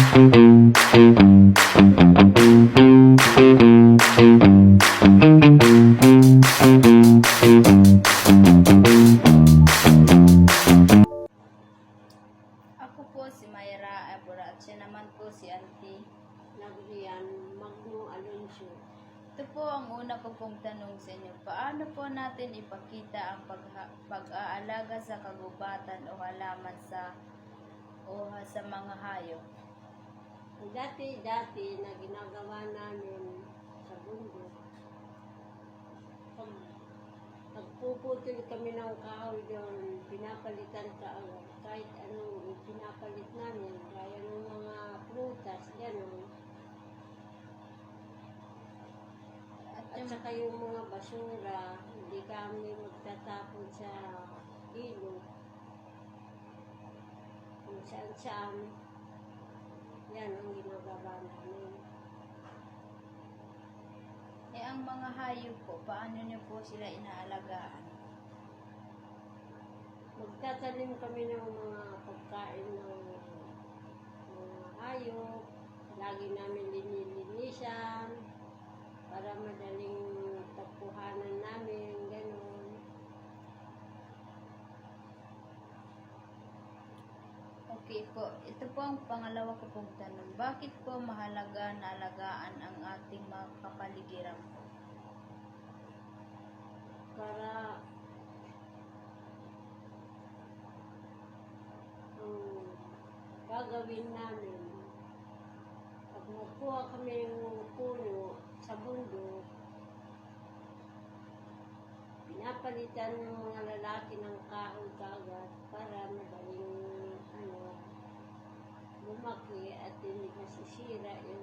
Ako po si Mayra Abura at siya naman po si Auntie Nagrian Magno Alonso. Ito po ang una ko pong tanong sa inyo. Paano po natin ipakita ang pag-aalaga sa kagubatan o halaman sa mga hayop? Dati na ginagawa namin sa bundok, pagpuputol kami ng kahoy doon, pinapalitan kahit anong pinapalit namin, gaya ng mga prutas, gano'n. At saka yung mga basura, hindi kami magtatapon sa ilog. Kung saan-saan, yan ang ginagawa namin. Ang mga hayop po, paano niyo po sila inaalagaan? Magtatanim kami ng mga pagkain ng mga hayop. Lagi namin linilinisan para madaling tagpuhanan namin, gano'n. Okay po, ito po ang pangalawa ko pong tanong. Bakit po mahalaga na alagaan ang ating mga kapaligiran po? Para gagawin namin, pag magkuha kami ng puno sa bundok, pinapalitan ng mga lalaki ng kahoy kagad para madaling lumaki at hindi masisira yung